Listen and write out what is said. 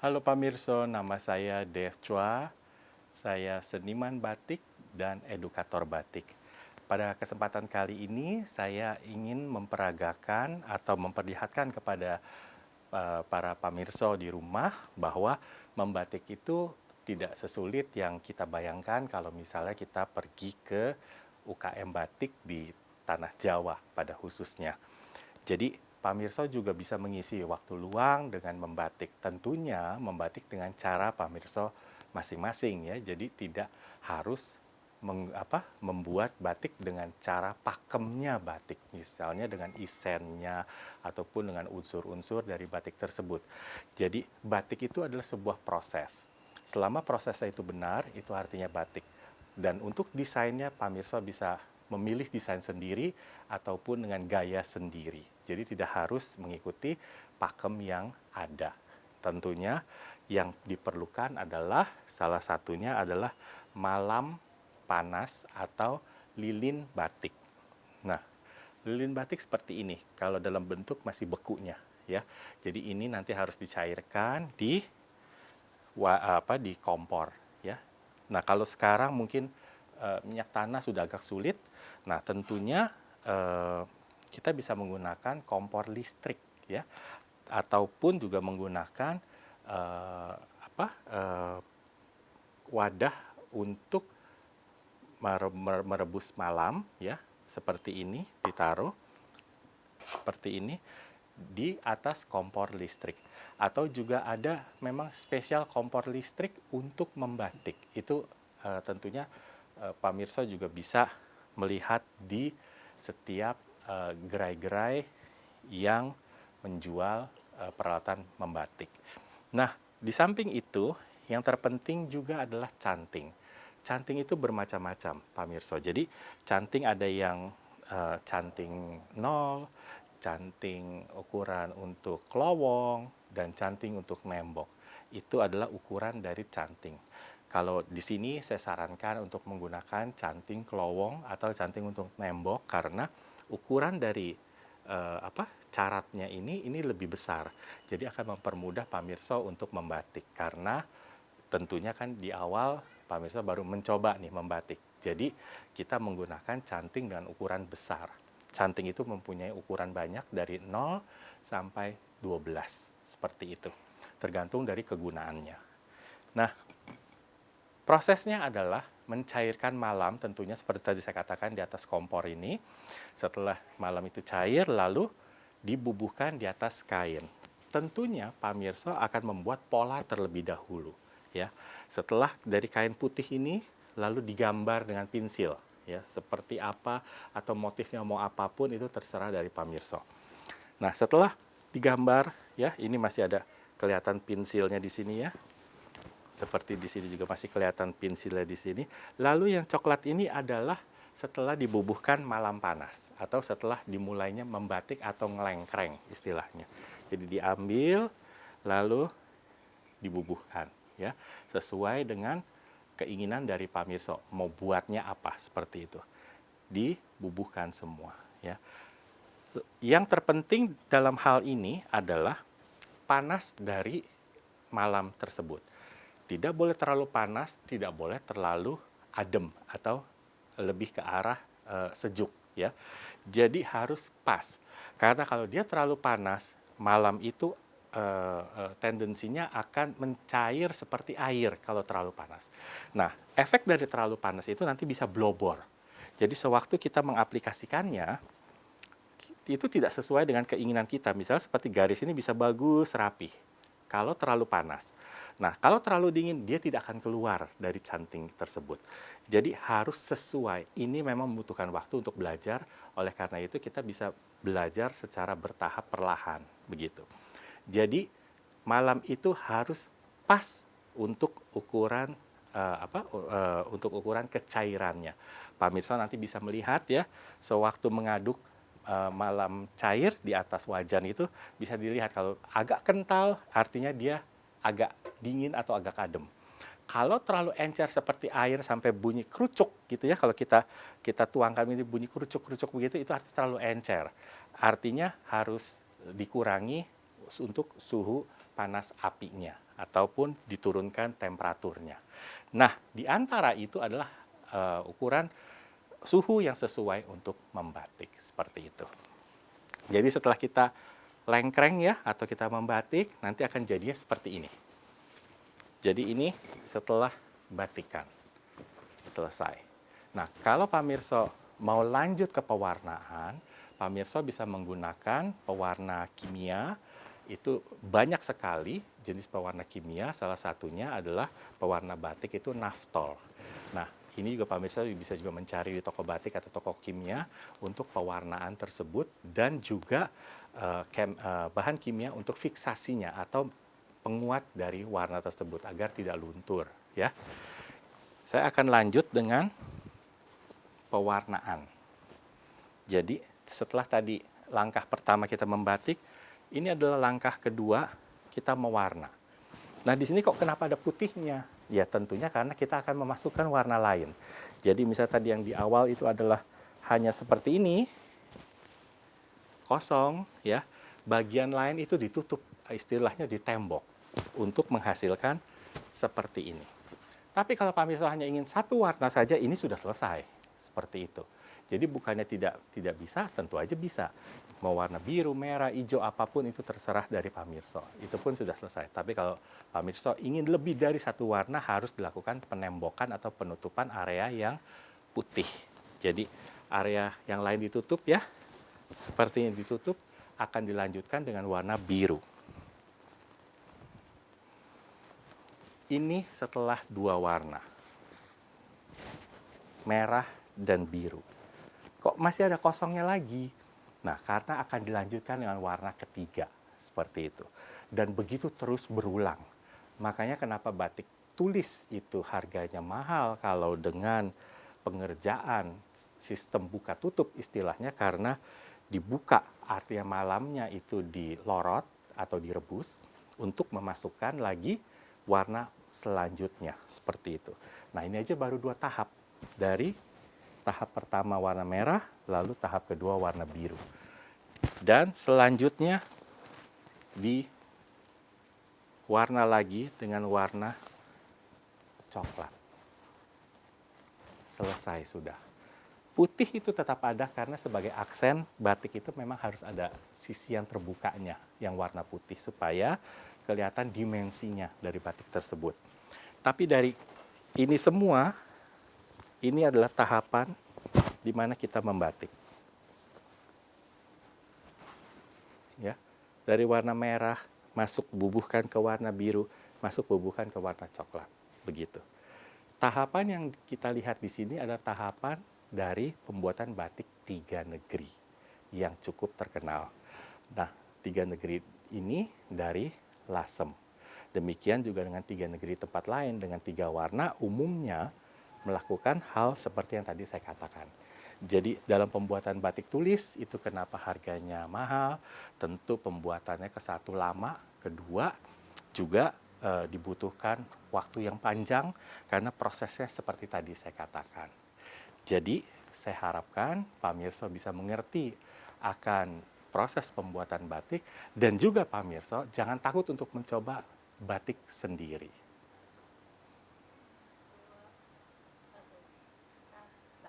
Halo pamirsa, nama saya Dev Chua. Saya seniman batik dan edukator batik. Pada kesempatan kali ini, saya ingin memperagakan atau memperlihatkan kepada para pamirsa di rumah bahwa membatik itu tidak sesulit yang kita bayangkan kalau misalnya kita pergi ke UKM batik di Tanah Jawa pada khususnya. Jadi pamirsa juga bisa mengisi waktu luang dengan membatik. Tentunya membatik dengan cara pamirsa masing-masing ya. Jadi tidak harus membuat batik dengan cara pakemnya batik. Misalnya dengan isennya ataupun dengan unsur-unsur dari batik tersebut. Jadi batik itu adalah sebuah proses. Selama prosesnya itu benar, itu artinya batik. Dan untuk desainnya pamirsa bisa memilih desain sendiri ataupun dengan gaya sendiri. Jadi tidak harus mengikuti pakem yang ada. Tentunya yang diperlukan adalah salah satunya adalah malam panas atau lilin batik. Nah, lilin batik seperti ini kalau dalam bentuk masih bekunya ya. Jadi ini nanti harus dicairkan di kompor ya. Nah, kalau sekarang mungkin minyak tanah sudah agak sulit. Nah, tentunya kita bisa menggunakan kompor listrik ya, ataupun juga menggunakan eh, wadah untuk merebus malam ya, seperti ini ditaruh seperti ini di atas kompor listrik. Atau juga ada memang spesial kompor listrik untuk membatik. Itu tentunya pamirsa juga bisa melihat di setiap gerai-gerai yang menjual peralatan membatik. Nah, di samping itu, yang terpenting juga adalah canting. Canting itu bermacam-macam, pamirsa. Jadi, canting ada yang canting 0, canting ukuran untuk kelowong, dan canting untuk nembok. Itu adalah ukuran dari canting. Kalau di sini saya sarankan untuk menggunakan canting kelowong atau canting untuk nembok karena ukuran dari caratnya ini lebih besar. Jadi akan mempermudah pamirsa untuk membatik karena tentunya kan di awal pamirsa baru mencoba nih membatik. Jadi kita menggunakan canting dengan ukuran besar. Canting itu mempunyai ukuran banyak dari 0 sampai 12 seperti itu. Tergantung dari kegunaannya. Nah, prosesnya adalah mencairkan malam tentunya seperti tadi saya katakan di atas kompor ini. Setelah malam itu cair lalu dibubuhkan di atas kain. Tentunya pamirsa akan membuat pola terlebih dahulu ya. Setelah dari kain putih ini lalu digambar dengan pensil ya, seperti apa atau motifnya mau apapun itu terserah dari pamirsa. Nah, setelah digambar ya, ini masih ada kelihatan pensilnya di sini ya. Seperti di sini juga masih kelihatan pensilnya di sini. Lalu yang coklat ini adalah setelah dibubuhkan malam panas atau setelah dimulainya membatik atau ngelengkreng istilahnya. Jadi diambil lalu dibubuhkan ya, sesuai dengan keinginan dari pamirsa mau buatnya apa seperti itu. Dibubuhkan semua ya. Yang terpenting dalam hal ini adalah panas dari malam tersebut. Tidak boleh terlalu panas, tidak boleh terlalu adem atau lebih ke arah sejuk ya. Jadi harus pas. Karena kalau dia terlalu panas, malam itu tendensinya akan mencair seperti air kalau terlalu panas. Nah, efek dari terlalu panas itu nanti bisa blobor. Jadi sewaktu kita mengaplikasikannya, itu tidak sesuai dengan keinginan kita. Misalnya seperti garis ini bisa bagus, rapi. Kalau terlalu panas. Nah, kalau terlalu dingin, dia tidak akan keluar dari canting tersebut. Jadi harus sesuai. Ini memang membutuhkan waktu untuk belajar. Oleh karena itu kita bisa belajar secara bertahap perlahan. Begitu. Jadi malam itu harus pas untuk ukuran untuk ukuran kecairannya. Pemirsa nanti bisa melihat ya, sewaktu mengaduk malam cair di atas wajan itu bisa dilihat kalau agak kental artinya dia agak dingin atau agak adem. Kalau terlalu encer seperti air sampai bunyi kerucuk gitu ya, kalau kita tuangkan ini bunyi kerucuk-kerucuk begitu itu artinya terlalu encer. Artinya harus dikurangi untuk suhu panas apinya ataupun diturunkan temperaturnya. Nah, di antara itu adalah ukuran suhu yang sesuai untuk membatik, seperti itu. Jadi setelah kita lengkreng ya, atau kita membatik, nanti akan jadinya seperti ini. Jadi ini setelah batikan selesai. Nah, kalau pamirsa mau lanjut ke pewarnaan, pamirsa bisa menggunakan pewarna kimia. Itu banyak sekali jenis pewarna kimia, salah satunya adalah pewarna batik itu naftol. Nah, ini juga pamirsa bisa juga mencari di toko batik atau toko kimia untuk pewarnaan tersebut, dan juga bahan kimia untuk fiksasinya atau penguat dari warna tersebut agar tidak luntur ya. Saya akan lanjut dengan pewarnaan. Jadi setelah tadi langkah pertama kita membatik, ini adalah langkah kedua kita mewarna. Nah, di sini kok kenapa ada putihnya? Ya tentunya karena kita akan memasukkan warna lain. Jadi misalnya tadi yang di awal itu adalah hanya seperti ini, kosong ya. Bagian lain itu ditutup, istilahnya ditembok untuk menghasilkan seperti ini. Tapi kalau pamirsa hanya ingin satu warna saja, ini sudah selesai seperti itu. Jadi bukannya tidak bisa, tentu aja bisa. Mau warna biru, merah, hijau, apapun itu terserah dari pamirsa. Itu pun sudah selesai. Tapi kalau pamirsa ingin lebih dari satu warna, harus dilakukan penembokan atau penutupan area yang putih. Jadi area yang lain ditutup ya, seperti ini ditutup, akan dilanjutkan dengan warna biru. Ini setelah dua warna, merah dan biru. Kok masih ada kosongnya lagi? Nah, karena akan dilanjutkan dengan warna ketiga, seperti itu. Dan begitu terus berulang. Makanya kenapa batik tulis itu harganya mahal kalau dengan pengerjaan sistem buka tutup istilahnya, karena dibuka artinya malamnya itu dilorot atau direbus untuk memasukkan lagi warna selanjutnya, seperti itu. Nah, ini aja baru 2 tahap. Dari tahap pertama warna merah, lalu tahap kedua warna biru. Dan selanjutnya diwarna lagi dengan warna coklat. Selesai sudah. Putih itu tetap ada karena sebagai aksen batik itu memang harus ada sisi yang terbukanya yang warna putih supaya kelihatan dimensinya dari batik tersebut. Tapi dari ini semua, ini adalah tahapan di mana kita membatik. Ya, dari warna merah masuk bubuhkan ke warna biru, masuk bubuhkan ke warna coklat, begitu. Tahapan yang kita lihat di sini adalah tahapan dari pembuatan batik 3 negeri yang cukup terkenal. Nah, 3 negeri ini dari Lasem. Demikian juga dengan 3 negeri tempat lain dengan 3 warna umumnya melakukan hal seperti yang tadi saya katakan. Jadi dalam pembuatan batik tulis itu kenapa harganya mahal? Tentu pembuatannya satu lama, kedua juga dibutuhkan waktu yang panjang karena prosesnya seperti tadi saya katakan. Jadi saya harapkan pamirsa bisa mengerti akan proses pembuatan batik, dan juga pamirsa jangan takut untuk mencoba batik sendiri.